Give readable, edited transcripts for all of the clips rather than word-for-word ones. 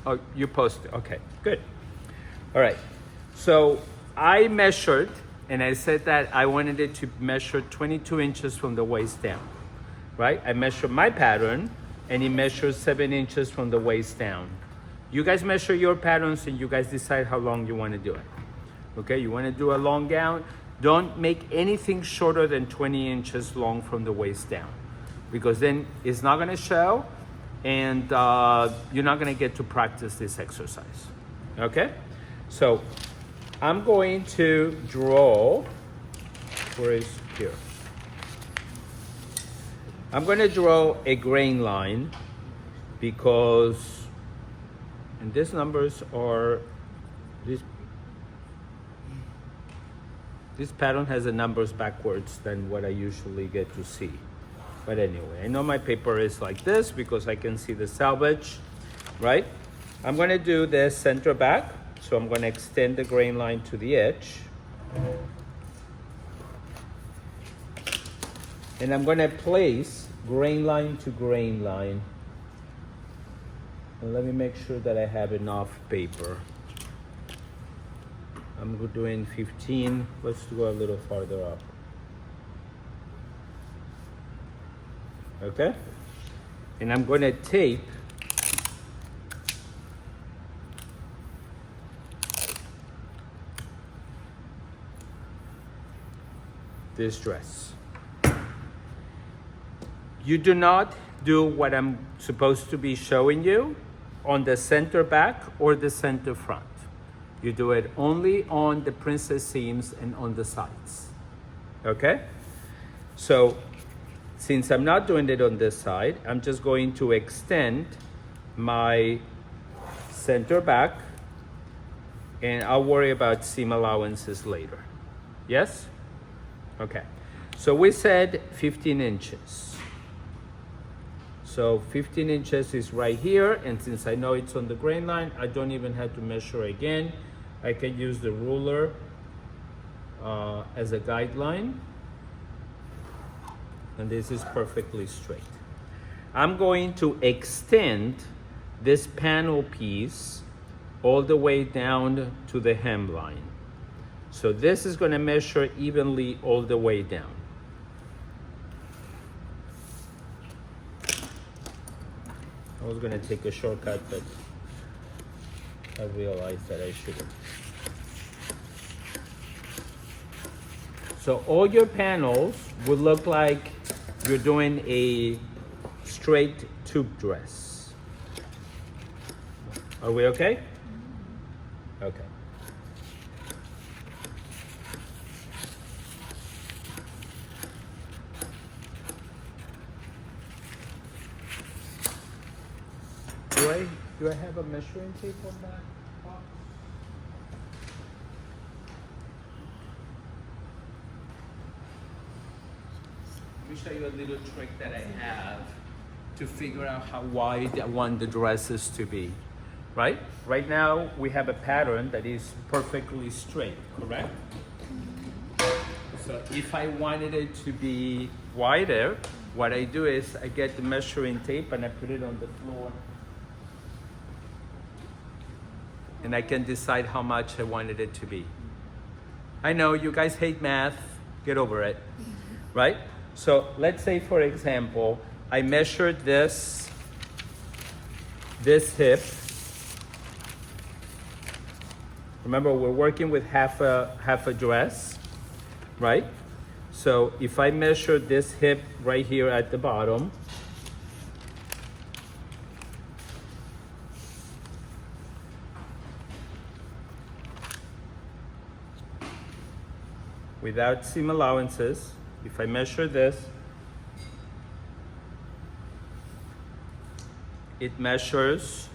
Oh, you posted. Okay, good. All right. So I measured, and I said that I wanted it to measure 22 inches from the waist down, right? I measured my pattern, and it measures 7 inches from the waist down. You guys measure your patterns, and you guys decide how long you want to do it. Okay, you want to do a long gown? Don't make anything shorter than 20 inches long from the waist down, because then it's not going to show, and you're not going to get to practice this exercise. Okay, so I'm going to draw. Where is here? I'm going to draw a grain line because, and these numbers are this pattern has the numbers backwards than what I usually get to see. But anyway, I know my paper is like this because I can see the selvage, right? I'm going to do this center back. So I'm going to extend the grain line to the edge. And I'm going to place grain line to grain line. And let me make sure that I have enough paper. I'm doing 15. Let's go a little farther up. Okay? And I'm going to tape this dress. You do not do what I'm supposed to be showing you on the center back or the center front. You do it only on the princess seams and on the sides. Okay? So, since I'm not doing it on this side, I'm just going to extend my center back, and I'll worry about seam allowances later. Yes? Okay. So we said 15 inches. So 15 inches is right here, and since I know it's on the grain line, I don't even have to measure again. I can use the ruler as a guideline, and this is perfectly straight. I'm going to extend this panel piece all the way down to the hemline. So this is going to measure evenly all the way down. I was going to take a shortcut, but I realized that I shouldn't. So all your panels would look like you're doing a straight tube dress. Are we okay? Okay. Do I have a measuring tape on that box? Let me show you a little trick that I have to figure out how wide I want the dresses to be, right? Right now, we have a pattern that is perfectly straight, correct? So if I wanted it to be wider, what I do is I get the measuring tape and I put it on the floor. And I can decide how much I wanted it to be. I know you guys hate math, get over it, right? So let's say, for example, I measured this hip. Remember, we're working with half a dress, right? So if I measure this hip right here at the bottom, without seam allowances, if I measure this, it measures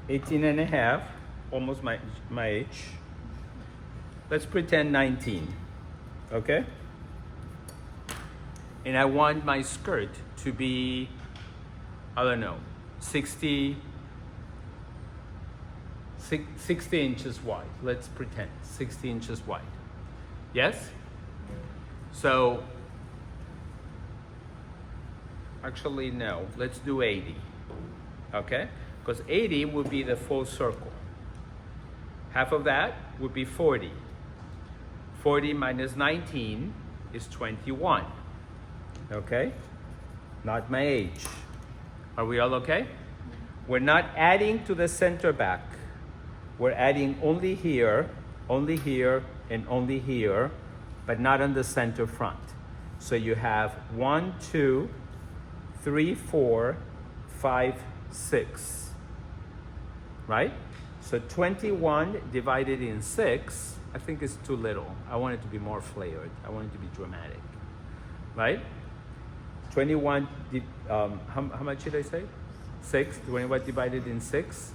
18.5, almost my age. Let's pretend 19, okay? And I want my skirt to be, I don't know, 60 inches wide. Let's pretend 60 inches wide. Yes? So Actually, no. Let's do 80. Okay? Because 80 would be the full circle. Half of that would be 40. 40 minus 19 is 21. Okay? Not my age. Are we all okay? We're not adding to the center back. We're adding only here, and only here, but not on the center front. So you have 1, 2, 3, 4, 5, 6. Right? So 21 divided in 6, I think is too little. I want it to be more flavored. I want it to be dramatic. Right? 21, how much did I say? 6. 21 divided in 6.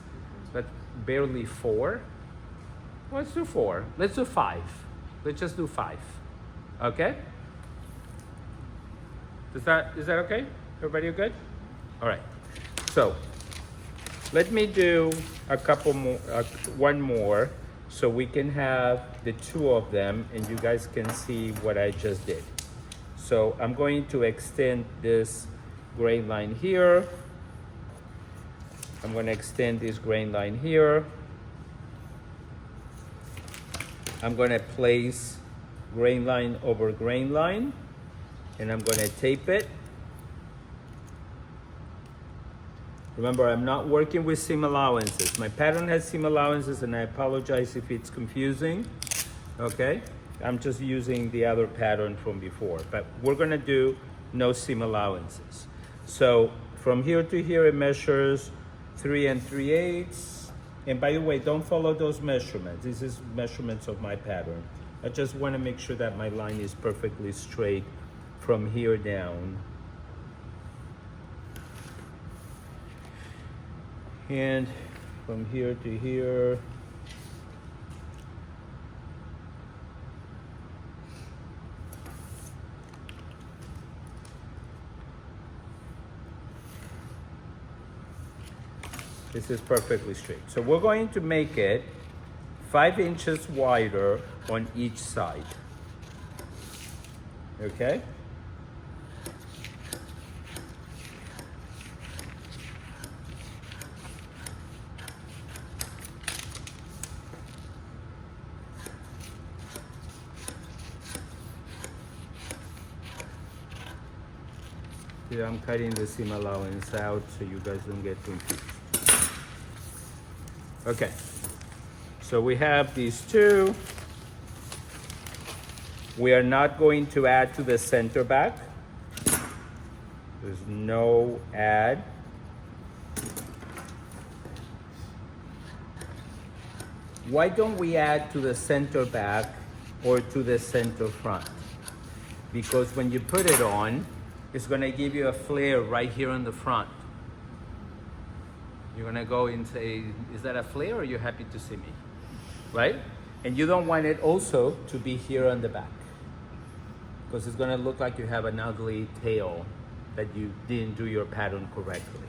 That's barely 4. Well, let's do 4. Let's do 5. Let's just do 5. Okay? Is that okay? Everybody good? All right. So let me do a couple more, one more, so we can have the two of them and you guys can see what I just did. So I'm going to extend this grain line here. I'm going to extend this grain line here. I'm going to place grain line over grain line, and I'm going to tape it. Remember, I'm not working with seam allowances. My pattern has seam allowances, and I apologize if it's confusing. Okay? I'm just using the other pattern from before, but we're going to do no seam allowances. So from here to here, it measures 3 3/8. And by the way, don't follow those measurements. This is measurements of my pattern. I just want to make sure that my line is perfectly straight from here down. And from here to here. This is perfectly straight. So we're going to make it 5 inches wider on each side. Okay? Here I'm cutting the seam allowance out so you guys don't get confused. Okay, so we have these two. We are not going to add to the center back. There's no add. Why don't we add to the center back or to the center front? Because when you put it on, it's gonna give you a flare right here on the front. You're gonna go and say, is that a flare or are you happy to see me? Right? And you don't want it also to be here on the back, because it's gonna look like you have an ugly tail that you didn't do your pattern correctly.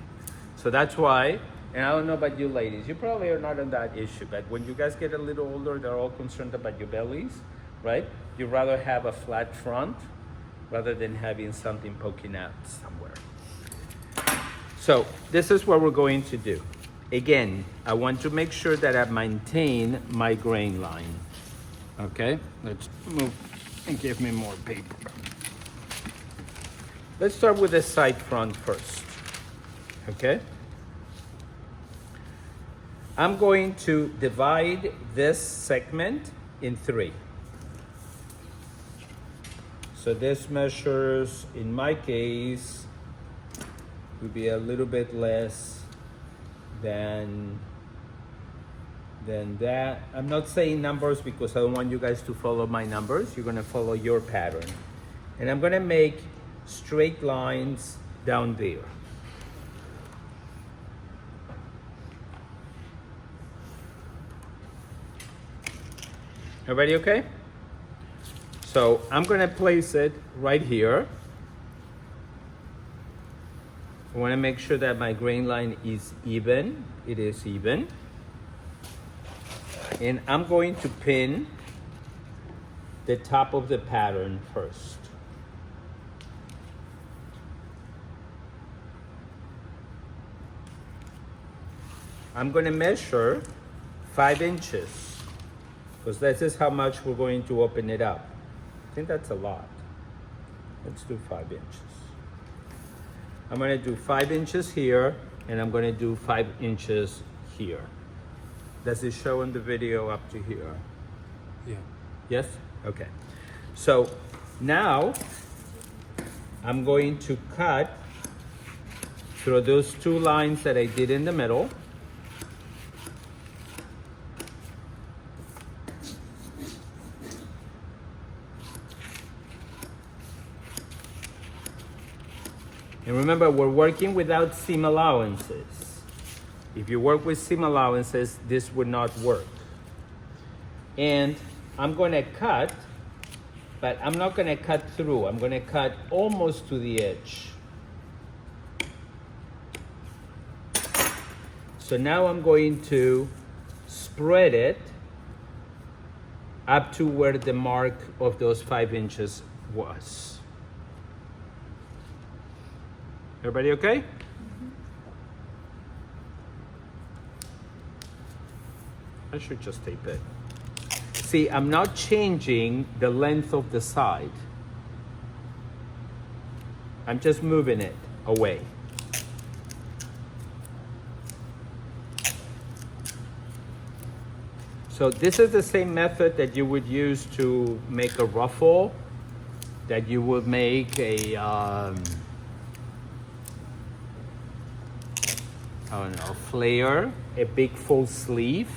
So that's why, and I don't know about you ladies, you probably are not on that issue, but when you guys get a little older, they're all concerned about your bellies, right? You'd rather have a flat front rather than having something poking out somewhere. So this is what we're going to do. Again, I want to make sure that I maintain my grain line. Okay, let's move and give me more paper. Let's start with the side front first. Okay. I'm going to divide this segment in 3. So this measures, in my case, would be a little bit less than that. I'm not saying numbers because I don't want you guys to follow my numbers. You're gonna follow your pattern. And I'm gonna make straight lines down there. Everybody okay? So I'm gonna place it right here. I want to make sure that my grain line is even. It is even. And I'm going to pin the top of the pattern first. I'm gonna measure 5 inches because this is how much we're going to open it up. I think that's a lot. Let's do 5 inches. I'm gonna do 5 inches here and I'm gonna do 5 inches here. Does it show in the video up to here? Yeah. Yes? Okay. So now I'm going to cut through those 2 lines that I did in the middle. And remember, we're working without seam allowances. If you work with seam allowances, this would not work. And I'm going to cut, but I'm not going to cut through. I'm going to cut almost to the edge. So now I'm going to spread it up to where the mark of those 5 inches was. Everybody okay? I should just tape it. See, I'm not changing the length of the side. I'm just moving it away. So this is the same method that you would use to make a ruffle, that you would make a, I don't know, flare, a big full sleeve.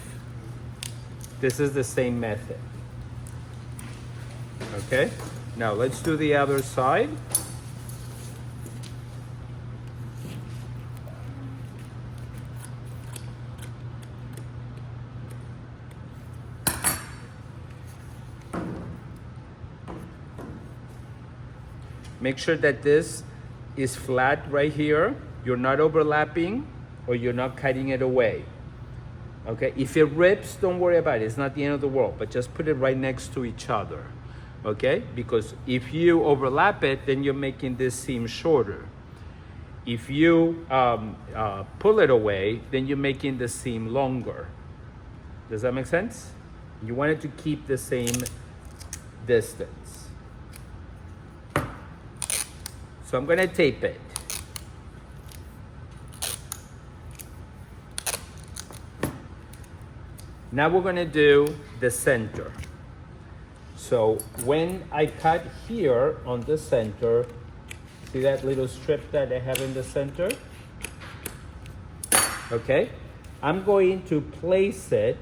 This is the same method. Okay, now let's do the other side. Make sure that this is flat right here. You're not overlapping or you're not cutting it away. Okay, if it rips, don't worry about it. It's not the end of the world, but just put it right next to each other. Okay, because if you overlap it, then you're making this seam shorter. If you pull it away, then you're making the seam longer. Does that make sense? You want it to keep the same distance. So I'm gonna tape it. Now we're gonna do the center. So when I cut here on the center, see that little strip that I have in the center? Okay, I'm going to place it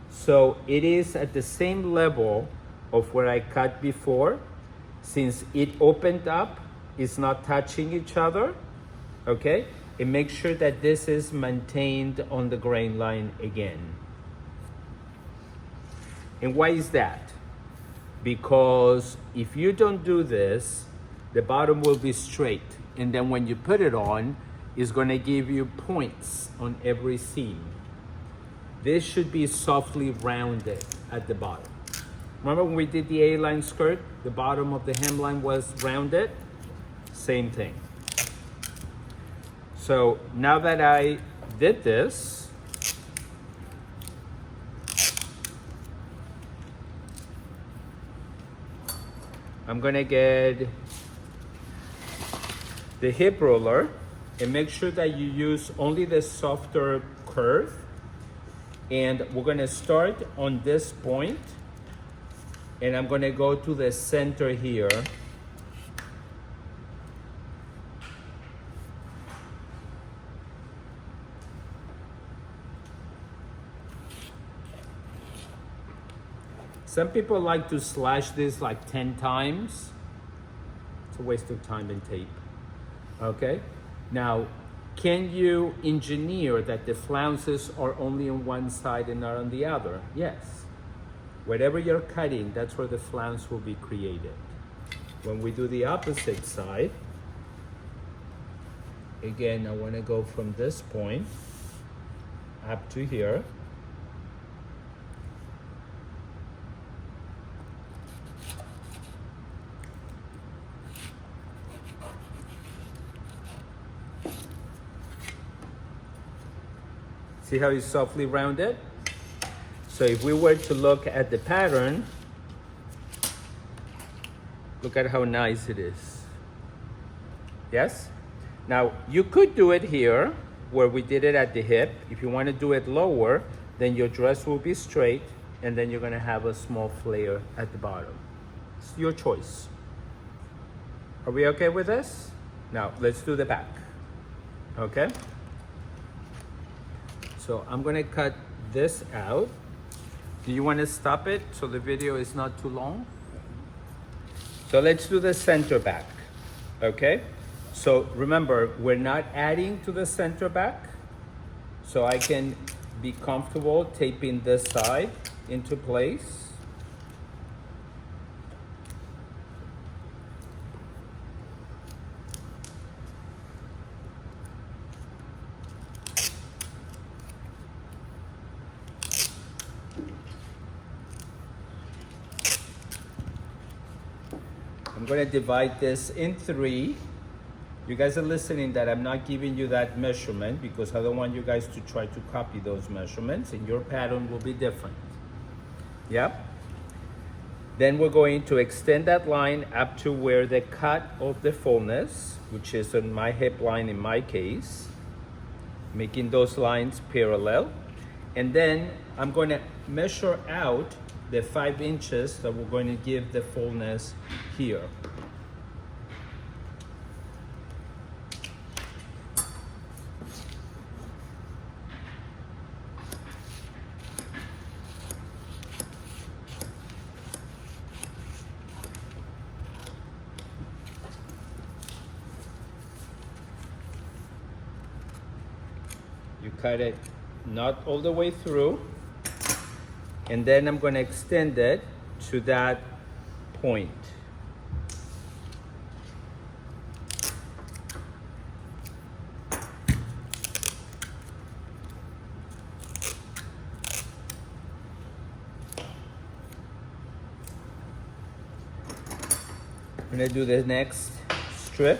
so it is at the same level of where I cut before. Since it opened up, it's not touching each other, okay? And make sure that this is maintained on the grain line again. And why is that? Because if you don't do this, the bottom will be straight. And then when you put it on, it's gonna give you points on every seam. This should be softly rounded at the bottom. Remember when we did the A-line skirt, the bottom of the hemline was rounded? Same thing. So now that I did this, I'm gonna get the hip roller and make sure that you use only the softer curve. And we're gonna start on this point, and I'm gonna go to the center here. Some people like to slash this like 10 times. It's a waste of time and tape. Okay? Now, can you engineer that the flounces are only on one side and not on the other? Yes. Whatever you're cutting, that's where the flounce will be created. When we do the opposite side, again, I want to go from this point up to here. See how it's softly rounded? So if we were to look at the pattern, look at how nice it is. Yes? Now, you could do it here, where we did it at the hip. If you want to do it lower, then your dress will be straight, and then you're going to have a small flare at the bottom. It's your choice. Are we okay with this? Now, let's do the back. Okay? So I'm going to cut this out. Do you want to stop it so the video is not too long? So let's do the center back. Okay? So remember, we're not adding to the center back. So I can be comfortable taping this side into place. I'm going to divide this in 3. You guys are listening that I'm not giving you that measurement because I don't want you guys to try to copy those measurements, and your pattern will be different. Yep. Then we're going to extend that line up to where the cut of the fullness, which is on my hip line in my case, making those lines parallel. And then I'm going to measure out the 5 inches that we're going to give the fullness here. You cut it not all the way through, and then I'm going to extend it to that point. I'm going to do the next strip.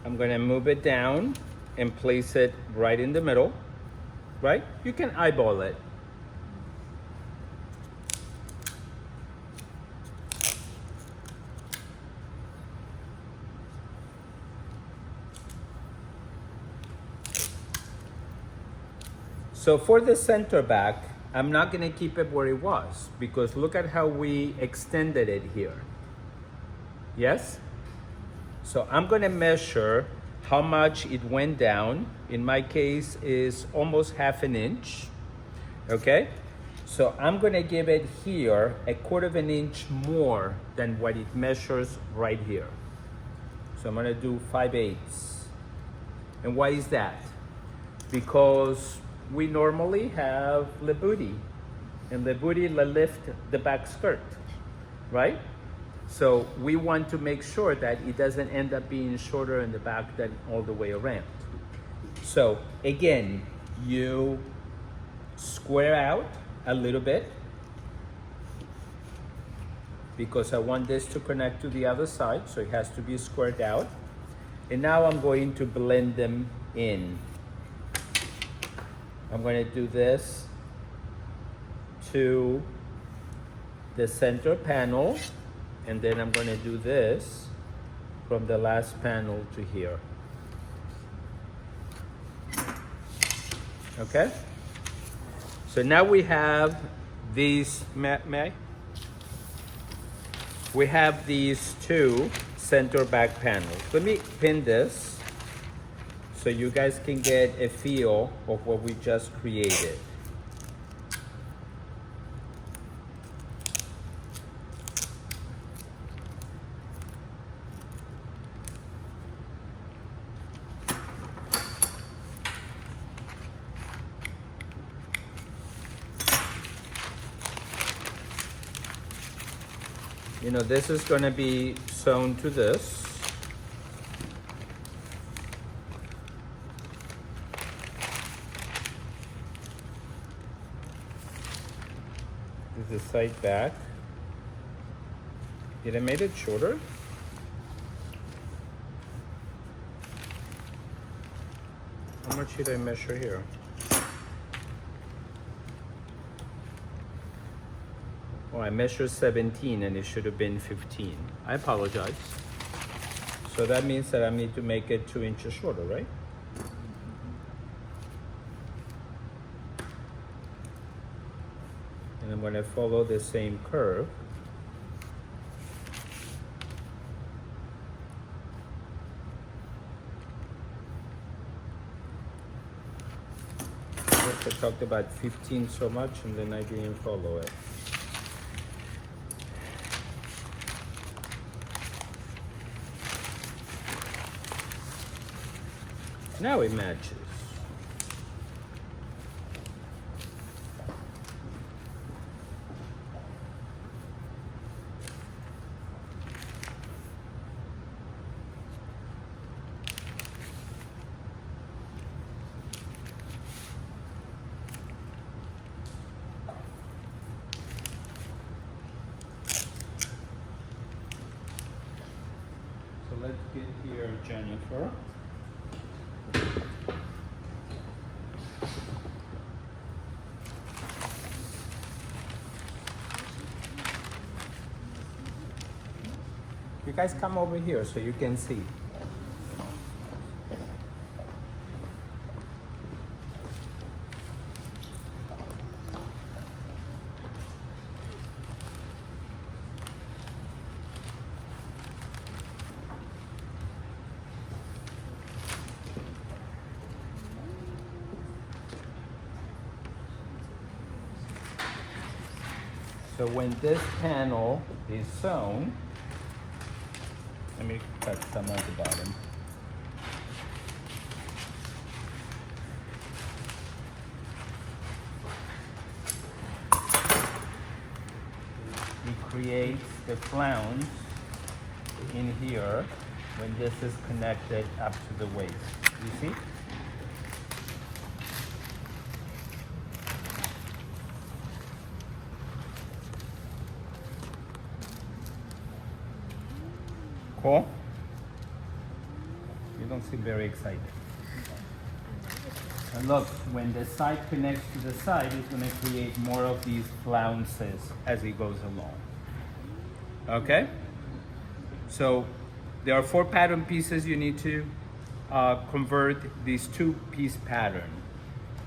I'm going to move it down and place it right in the middle, right? You can eyeball it. So for the center back, I'm not going to keep it where it was because look at how we extended it here. Yes? So I'm going to measure how much it went down. In my case is almost 1/2 inch. Okay? So I'm going to give it here 1/4 inch more than what it measures right here. So I'm going to do 5/8. And why is that? Because we normally have le booty, and le booty le lift the back skirt, right? So we want to make sure that it doesn't end up being shorter in the back than all the way around. So again, you square out a little bit because I want this to connect to the other side, so it has to be squared out. And now I'm going to blend them in. I'm going to do this to the center panel, and then I'm going to do this from the last panel to here. Okay? So now we have these, we have these 2 center back panels. Let me pin this so you guys can get a feel of what we just created. You know, this is going to be sewn to this. is the side back. Did I make it shorter? How much should I measure here? Oh, I measured 17 and it should have been 15. I apologize. So that means that I need to make it 2 inches shorter, right? And I'm going to follow the same curve. I talked about 15 so much and then I didn't follow it. Now it matches. So let's get here, Jennifer. You guys come over here so you can see. So when this panel is sewn, let me cut some at the bottom. It creates the flounce in here when this is connected up to the waist. You see? Cool? You don't seem very excited. And look, when the side connects to the side, it's going to create more of these flounces as it goes along. Okay? So there are 4 pattern pieces you need to convert these 2-piece pattern.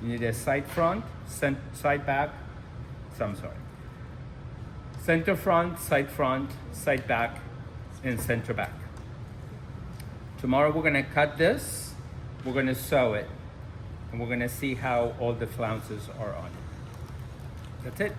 You need a side front, side back, center front, side back, and center back. Tomorrow we're going to cut this, we're going to sew it, and we're going to see how all the flounces are on it. That's it.